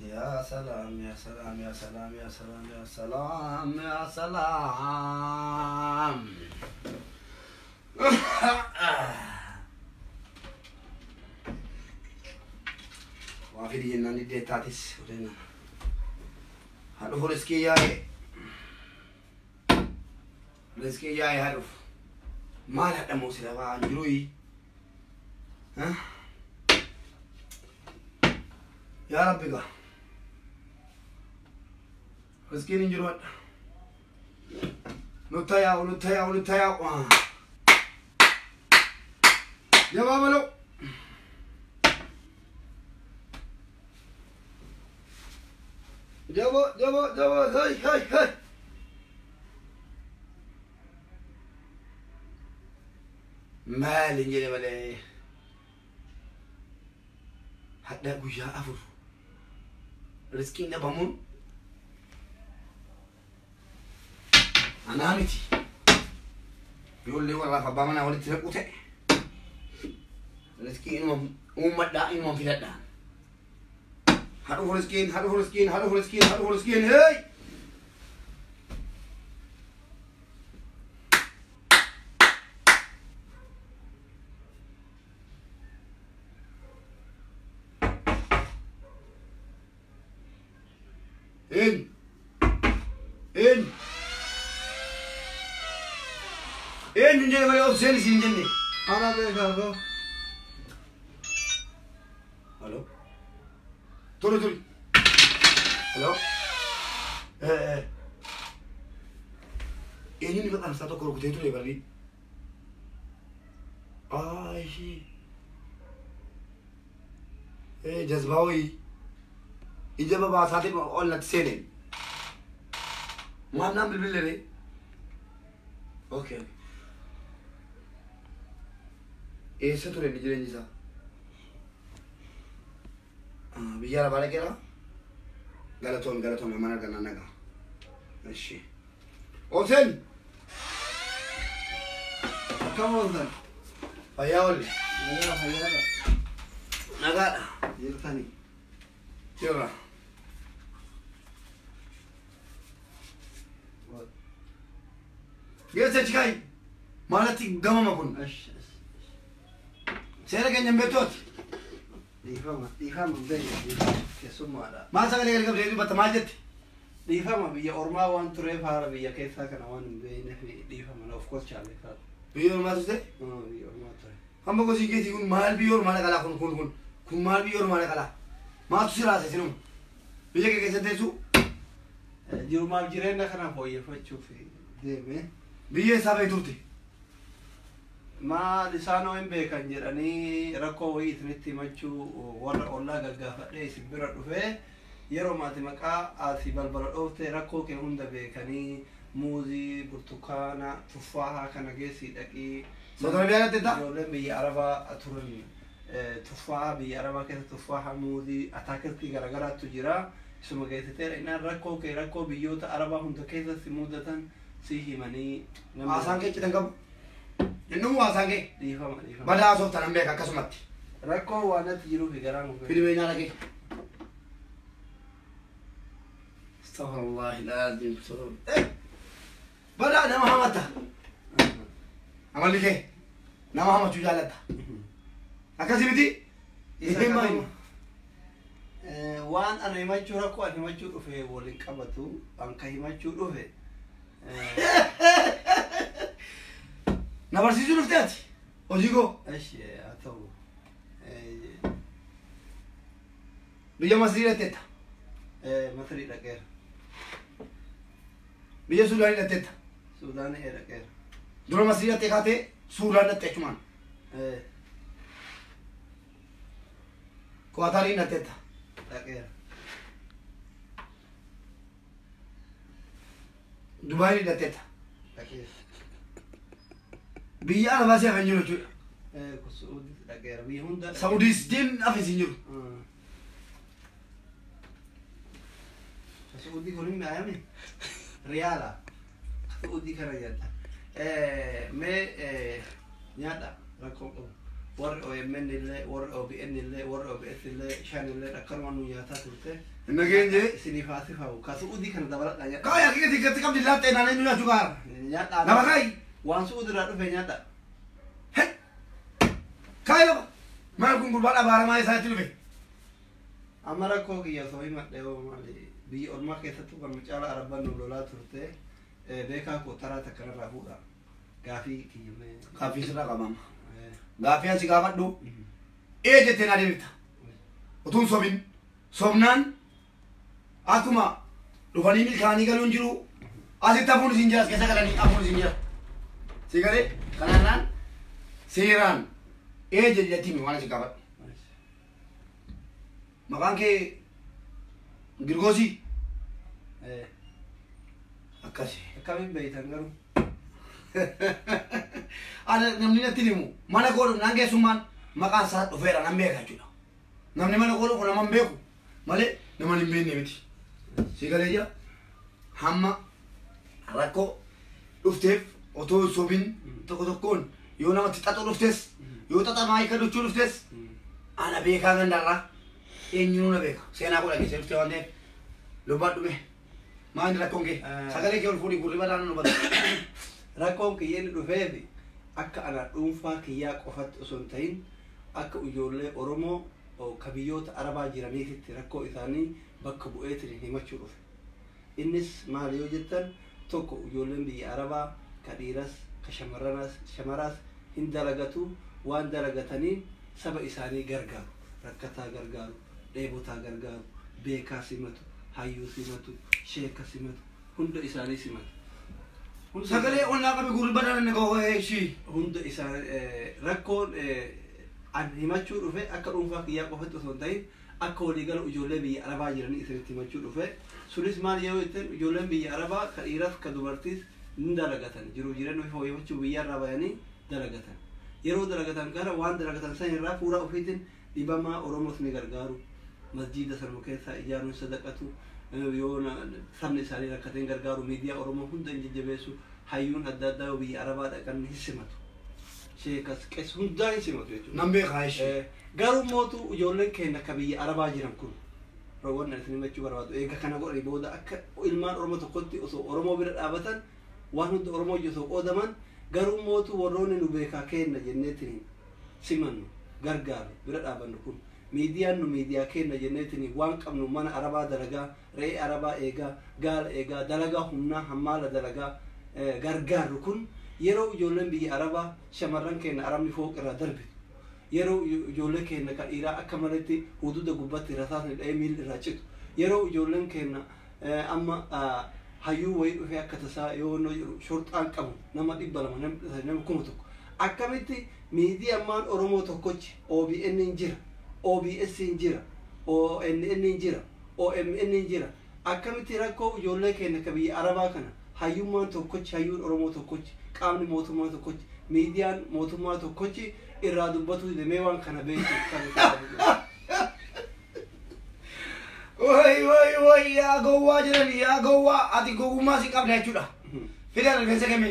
يا سلام يا سلام يا سلام يا سلام يا سلام يا سلام. وافي دي ناني دي تاتيس ودينا هادو فرسكي ياي رزقي ياي هادو ما لا دمو سلا با جروي ها يا ربي قا رزقي نجرو نتايا ونتايا ونتايا يا بابا لو جابا هاي مالي نجري مالي حتى قوشا أفر رزقي نبامون أنا متي يقول لي والله فبامنا ولد تلقوته رزقي إنهم دا إنهم في الدان هادو فرسكين هاي إن نجني ما يوصل سينجني أنا بيجابو. ألو تولي ألو إني بقى أنساتو كروكتي تولي بري شيء جذباوي إجابة باساتي أول نتسينين ما نعمل بالله أوكي ستوري نجري نجزا بيجارة بالك كلا غلطون أمانة كنا نجا ماشي أوسن كم وزن؟ فياولي هيا نجا يرتني يلا جالس تشكاي مالتي قمم أكون أش سيرك إن جنبتوت ديفهم بيجي كسمة هذا ما سألني قال قبل يبغى تماجد ديفهم بيجي أورما وان تري فار بيجي كيف كان وان بيجي في ديفهم أنا أوف كورس شامل فار بيور ما تسده بيجي أورما تري هم بقول شيء كذي يقول مال بيور مال كلا كون مال بيور مال كلا ما تصير هذا شنو بيجي كيسة تسو جرمال جيرنا خنا فوي فتشوفي ديمه بيجي سابع دورتي ما لسانو إن بيكان جراني ركوا ويتنتي ماتشو ولا غافة ليس برا رفاه يرو ماتمكا آسي بالبرا أوته ركوا كهوندا بيكاني موزي برتقانا تفاحة كنا جيسي دكي صدق بيانا تدا يولم بيعرفا أتورني تفاحة بيعرفا كذا تفاحة موزي أتاكلتي غرغرة تجرا ثم جيت ترى إن ركوا بيوت عربا هوندا كذا سمودة سيهي ماني آسان كي كتنكم إنه آسان كي ديفهم بدا أسوف تنام بيكا كسمت ركوا وانا تجرو في جرام في بينا لكي استغفر الله العظيم بدا أنا محمد عمل لي كي نما محمد شو جالتا أكاسي بدي إيه ما وان أنا ما تشوف ركوا أنا ما تشوف في ولين كابتو أنك ما تشوف في نبرسي شو نفتاتي أجيكو إيش أتو بيجا مصري لتيتا مصري لكير بيجا سوداني لتيتا سوداني لكير دور مصري لتيكاتي سودان لتيكمان كواتاري لتيتا لكير دبي لتيتا لكير بيجا أنا بس أفنجلو شو كسعودي لكير بيهوندا سعودي سجن أفنجلو سعودي كلهم معامي ريالا سعودي كنا جدا ما نيادا ركوب warri OMN illee warri OBN illee warri OBS illee shan illee akkanuma nu nyaataa turte. Nageenye. Sinifaati fa'u ka Suudii kana dabaladha nyaadha. Kaya kiti kiti kam dilatte na nenu nyaatu gaara. Nyaadha. Nama kai. Waan Suudii irraa dhufe nyaadha. Hey. Kaya maal kun gurbaa dhabaaramaa isaatti dhufe. Amma rakkoo kiyya osoo himadhe yoo maali biyya ormaa keessattuu kan caalaa Arabaan nu lolaa turte beekaa koo taraa takka irraa fuudha. Gaafii kiyyamee. Gaafii sirraa qabama. Gaafii ansi gaafadhu. Jettee na deebifta. Utuun sobin. Sobnaan akkuma dhufanii milkaanii galuun jiru asitti hafuun isin jira as keessa galanii hafuun isin jira. Si galee kanaanaan seeraan jedhatti himi waan isin gaafadhu. Maqaan kee Girgoosii? Akkasi. Akkamiin beektan garuu? Namni natti himu mana godhu naan keessummaan maqaan isaa dhufeera nan beeka jechuudha. Namni mana godhu kun nama hin beeku malee nama hin beekne miti. Si galee jira hamma rakkoo dhufteef otoo hin sobin tokko tokkoon yoo namatti xaxoo dhuftes yoo xaxa maayii kadhachuu dhuftes ana beekaa gandarraa eenyuun na beeka seenaa godha keessee dhuftee waan ta'eef lubbaan dhume maal rakkoon kee sagalee kee ol fuudhii gurri badaan nu bada. Rakkoon kiyyeen dhufeef akka ana dhuunfaa kiyyaa qofatti osoo hin ta'in akka ijoollee Oromoo ka biyyoota Arabaa jiraniifitti rakkoo isaanii bakka bu'eetiin himachuu dhufe. Innis maal yoo jettan tokko ijoolleen biyya Arabaa ka dhiiras ka shamaraas hin dalagatu waan dalagataniin saba isaanii gargaaru rakkataa gargaaru dheebotaa gargaaru beekaa simatu hayyuu simatu sheeka simatu hunda isaanii simatu. Sagalee onnaa qabi gurri badaan inni ga'u eeshi. Hunda isaanii rakkoon an himachuu dhufe akka dhuunfaa kiyyaa qofatti osoo hin ta'in akka waliigala ijoollee biyya Arabaa jiranii isinitti himachuu dhufe. Sunis maal yoo jettan ijoolleen biyya Arabaa ka dhiiras ka dubartiis ni dalagatan jiruu jireenya ofii fooyyeffachuu biyya irraa bayanii dalagatan. Yeroo dalagatan kana waan dalagatan san irraa fuula ofiitiin dhibamaa Oromoos ni gargaaru. Masjiida sanuma keessaa ijaaruun sadaqatu yoo sabni isaanii rakkateen gargaaru miidiyaa Oromoo hunda hin jajjabeessu hayyuun adda addaa yoo biyya Arabaa dhaqan hin simatu. Sheekas qees hundaa hin simatu jechuudha. Nan beekaa ishee. Garuu mootu ijoolleen keenya akka biyya Arabaa jiran kun roowwan isin himachuu barbaadu eega kana godhanii booda akka ilmaan Oromoo tokkotti osoo Oromoo bira dhaabatan waan hunda Oromoo osoo qoodaman garuu mootu warroonni nu beekaa kenna jenneetiin simannu gargaaru bira dhaabannu kun miidiyaan nu miidiyaa kenna jenneetiin waan qabnu mana Arabaa dalagaa re'ee Arabaa eegaa gaala eegaa dalagaa humnaa hammaala dalagaa gargaaru kun yeroo ijoolleen biyya Arabaa shamarran keenya Arabni fooq irraa darbitu yeroo ijoollee keenya ka dhiiraa akka malatti huduuda gubbatti rasaasni dha'ee miilli irraa citu yeroo ijoolleen keenya amma hayyuu wayii dhufee akka tasaa yoo shorxaan qabu nama 200 nama 1000 akkamitti miidiyaa ammaan Oromoo tokkochi OBN hin jira OBS hin jira ONN hin jira OMN hin jira akkamitti rakkoo ijoollee keenya ka biyya Arabaa kana hayyummaan tokkochi hayyuun Oromoo tokkochi qaamni mootummaa tokkochi miidiyaan mootummaa tokkochi irraa dubbatu demee waan kana beeku. Oi yaa gowwaa jirani yaa gowwaa ati gowwummaa si qabda jechuudha. Fidaan rifeensa kame.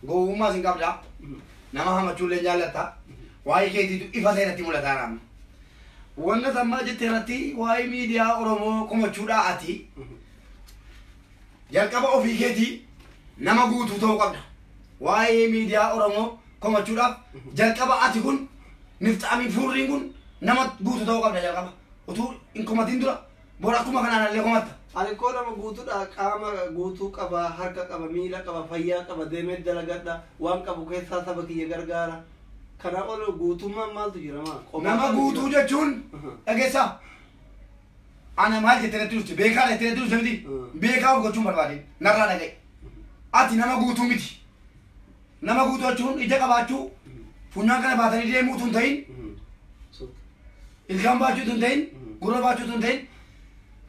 Gowwummaa si qabda. Nama hamachuullee jaallata. Waa'ee keetiitu ifa seenatti mul'ata naamni. Wanta sammaa jettee irratti waa'ee miidiyaa Oromoo komachuudhaa ati jalqaba ofii keetii nama guutuu ta'uu qabda. Waa'ee miidiyaa Oromoo komachuudhaaf jalqaba ati kun nifxaamiin fuurriin kun nama guutuu ta'uu qabda jalqaba. Utuu hin komatiin dura booda akkuma kanaan illee komatta. Ani koo nama guutuudha qaama guutuu qaba harka qaba miila qaba fayyaa qaba deemee dalagadha waan qabu keessaa saba kiyya gargaara. Kana ol guutummaan maaltu jira maa? Nama guutuu jechuun dhageessaa. Ana maal jettee natti dhufte beekaa jettee natti dhufte miti beekaa gochuun barbaade narraa dhagaye. Ati nama guutuu miti. Nama guutuu jechuun ija qabaachuu funyaan kana baatanii deemuutu hin ta'in ilkaan baachuutu hin ta'in gurra baachuutu hin ta'in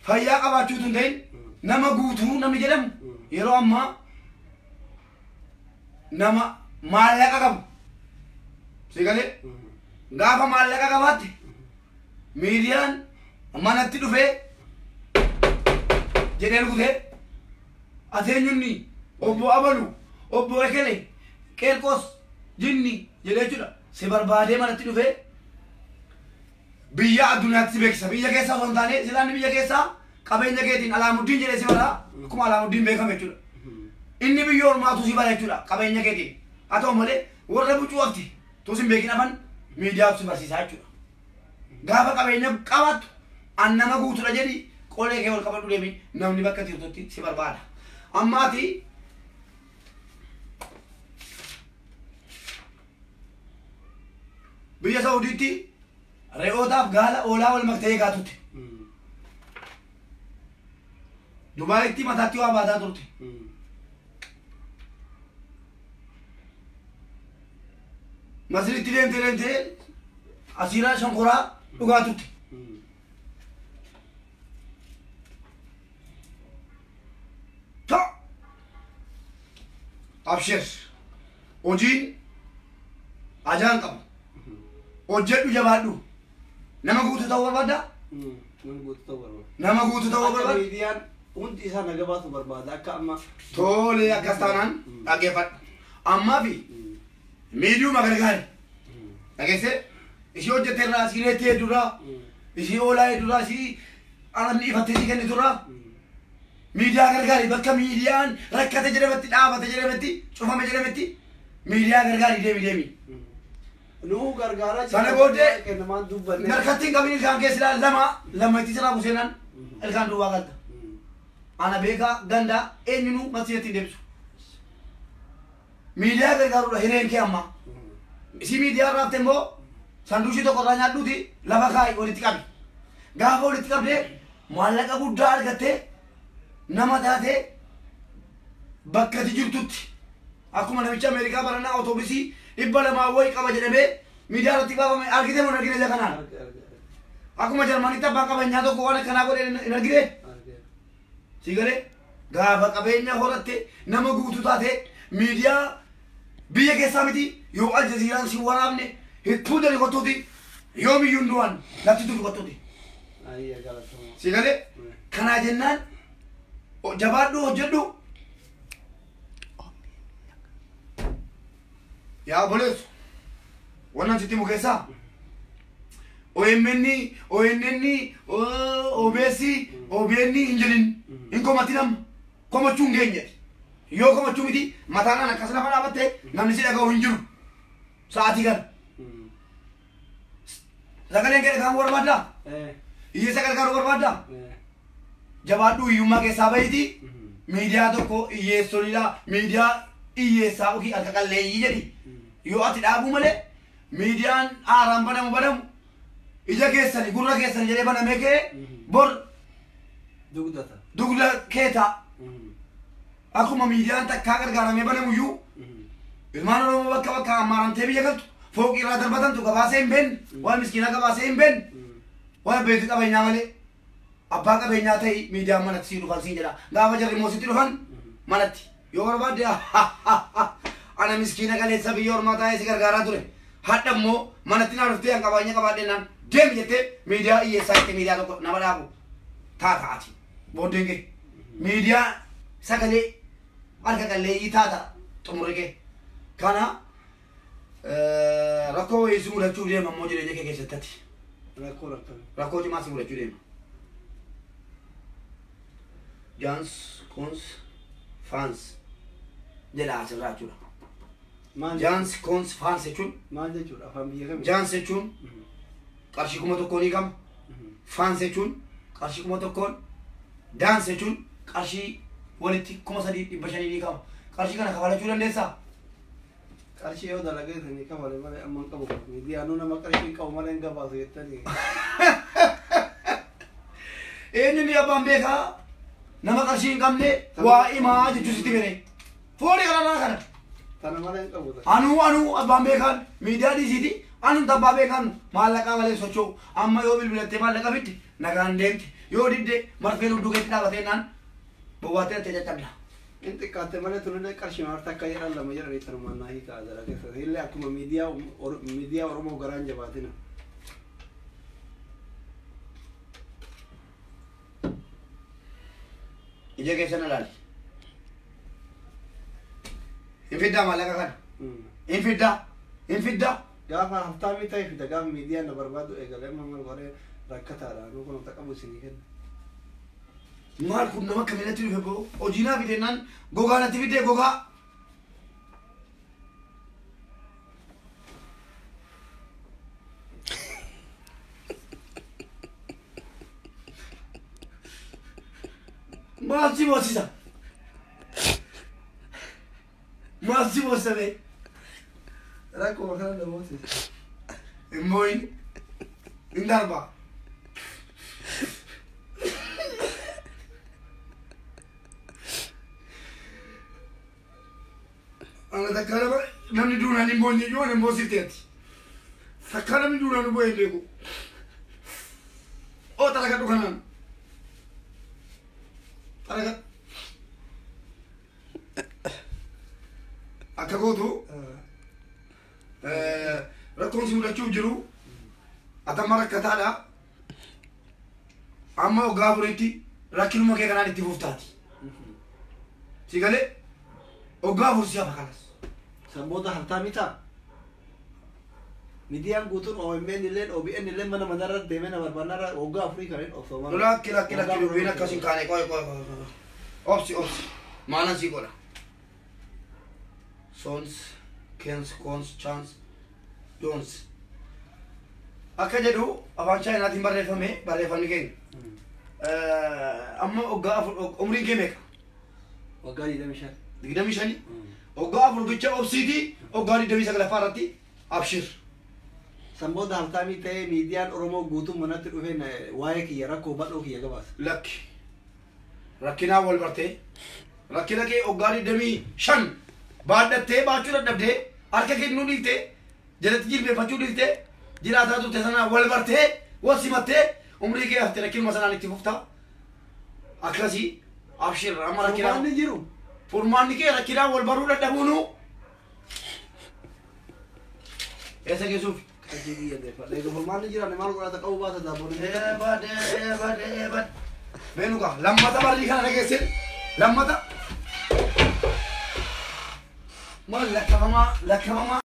fayyaa qabaachuutu hin ta'in nama guutuu namni jedhamu yeroo ammaa nama maallaqa qabu. Sigalee gaafa maallaqa qabaatte miidiyaan manatti dhufee jedhee rukutee ati eenyunni obbo Abalu obbo Ekele Qeerqos jinni jedhee jechuudha si barbaadee manatti dhufee biyya addunyaatti si beeksisa biyya keessaa osoo hin taane silaan biyya keessaa qabeenya keetiin Alaamuddin jedhee si bara akkuma Alaamuddin beekame jechuudha inni biyya ormaatu si bara jechuudha qabeenya keetiin haa ta'u malee warra bucuu waqti tus hin beekin afan miidiyaatu si barsiisaa jechuudha gaafa qabeenya qabaattu annama guutuudha jedhi qolee kee ol qabadhu deemi namni bakka jirtutti si barbaada ammaati biyya Saudiitti re'ootaaf gaala oolaa wal maktee eegaa turte Dubaayitti mataatti waa baataa turte Masiritti deemtee asiiraa shonkoraa dhugaa turte abshir hojiin ajaan qaba hojjedhu jabaadhu nama guutuu ta'uu barbaadda nama guutuu ta'uu barbaadda miidiyaan hundi isaa naga baatu barbaada akka amma tole akkas taanaan dhaggeeffadhu ammaa fi miidiyuma gargaari dhageesse ishii hojjettee irraa ishii reettee hedduurraa ishii oolaa hedduurraa ishii anamni ifattee ishii kenniturraa miidiyaa gargaari bakka miidiyaan rakkate jedhametti dhaabate jedhametti cufame jedhametti miidiyaa gargaari deemi nuu gargaaraa sana booddee kennamaan dubbanne narkattiin qabin ilkaan keessaa lama itti sana buseenaan ilkaan duwwaa galta ana beekaa ganda eenyunuu masiyatti hin deebisu miidiyaa gargaaruudha hireen kee amma isii miidiyaa raafte immoo sanduushii tokko irraa nyaadhuuti lafa kaa'i walitti qabi gaafa walitti qabdee maallaqa guddaa argattee nama taatee bakka ati jirtutti akkuma namicha Ameerikaa baranaa autoobisii 200 wayi qaba jedhamee miidiyaa irratti baafame argite moo hin argine ija kanaan akkuma Jarmanitti abbaan qabeenyaa tokko waan akkanaa godhe hin argine si galee gaafa qabeenya horatte nama guutuu taate miidiyaa biyya keessaa miti yoo Aljaziiraan si waraabne hittuu dali qottuuti yoo biyyuun du'an lafti turu qottuuti si galee kanaa jennaan jabaadhu hojjedhu yaa boleessu wannan sitti mukeessaa OMN OBS OBN hin jedhin hin komatti nama komachuu hin geenye yoo komachuu miti mataanaan akkas lafa dhaabatte namni si dhaga'u hin jiru sa'aatii kana sagaleen kee dhagahamuu barbaaddaa hiyyeessa gargaaruu barbaaddaa jabaadhu hiyyummaa keessaa bahiti miidiyaa tokko hiyyeessolidha miidiyaa hiyyeessaa yookiin harka qalleeyyii jedhi yoo ati dhaabuu malee miidiyaan aaraan banamu ija keessani gurra keessani jedhee banamee kee bor dugda kee ta'a akkuma miidiyaan takkaa gargaaramee banamuyyuu ilmaan Oromoo bakka ammaaramtee biyya galtu fooqii irraa darbatantu gabaasee hin beekne waan miskiinaa gabaasee hin beekne waan beektu qabeenyaa malee abbaa qabeenyaa ta'e miidiyaan manatti sii dhufan siin jedha gaafa jarri immoo sitti dhufan manatti yoo barbaadde ana miskiina galeessa biyya ormaa taa'ee si gargaaraa ture hadha immoo manatti naa dhuftee qabeenya qabaadhennaan deemi jettee miidiyaa hiyyeessaa jettee miidiyaa tokko nama dhaabu taataati booddeen kee miidiyaa sagalee harka qalleeyyii taata xumure kee kana rakkoo wayii si mudachuu deema immoo jireenya kee keessatti rakkoo cimaa si mudachuu deema Jans Kons Fans jedha asirraa jechuudha. Jans Kons Fans jechuun maal jechuudha afaan biyya kamii Jans jechuun qarshii 1,000 ni qaba Fans jechuun qarshii 1,000 Dans jechuun qarshii walitti 3,500 ni qaba qarshii kana kafalachuu dandeessaa qarshii yoo dalageessanii kafale malee amma hin qabu miidiyaanuu nama qarshii qabu malee hin gabaasu jettanii eenyuun abbaan beekaa nama qarshii hin qabne waa himaa jechuun sitti bere foonii kana tana malee hin qabu anuu abbaan beekaan miidiyaa dhiisiiti anuu tabbaa beekaan maallaqaa malee socho'u amma yoo bilbilattee maallaqa fitte nagaan deemte yoo didde marfeen hudduu keetti dhaabateennaan bowwaattee itti caccabda. Inni xiqqaatte malee tullee qarshii maarta akka jedhan lama jedhanii tanumaan naa hiikaa jira keessatti illee akkuma miidiyaa Oromoo garaan jabaatina. Ija keessan ilaali. infidda malaqa kana infidda gaafa haftaamii ta'e fida gaafa miidiyaan na barbaadu eegalee mamal godhee rakkataadha nu kun taqabu isinii kenna. Maal kun nama kaminatti dhufe boo hojiinaa fidennaan gogaa natti fidee gogaa. Maal si boosisa? Maal si boosisa bee? Rakkoo kana na boosisa. Immoyin hin darba. Ana takka namni duunaan hin boonye yoo hin boosifteeti. Takka namni duunaan hin boo'e hin beeku. Oo talagadhu kanaan. Talaga. Akka gootu rakkoon si mudachuuf jiru atamma rakkataadha. Amma waggaa afuritti rakkinuma kee kanaan itti fuftaati. Si galee waggaa afur si hafa kanas. Samboota haftaamii ta'a. Midiyaan guutuun OMN illeen OBN illeen mana manarra deemee na barbaannarra waggaa afurii kan hin obsooman. Lakki dubbiin akkasiin kaane qoy. Obsi. Maalan si godha. Sons, Kens, Cons, Chans, Dons. Akka jedhu afaan chaayinaatiin barreeffamni keenya. Amma waggaa afur umriin kee meeqa? Waggaa 25. 25? Waggaa afur bicha obsiitii waggaa 29 irratti abshir. Samboota haftaamii ta'ee miidiyaan Oromoo guutuun manatti dhufeen waa'ee kiyya rakkoo badhoo kiyya gabaasa. Lakki. Rakkinaa wal bartee rakkina kee waggaa 25 baadhattee baachuu dadhabdee harka kennuu dhiiftee jalatti jilbeeffachuu dhiiftee jiraataa turte sanaa wal bartee wal simattee umrii kee haftee rakkinuma sanaan itti fuftaa. Akkasii abshir amma rakkinaa. Furmaanni jiru. Furmaanni kee rakkinaa wal baruu dadhabuunu. Eessa geessuuf? Kajii yadeeffadha. Egaa furmaanni jira maal godhata qabu baata daaboon. Benuka lammata barri kana dhageessin lammata maal lakkafamaa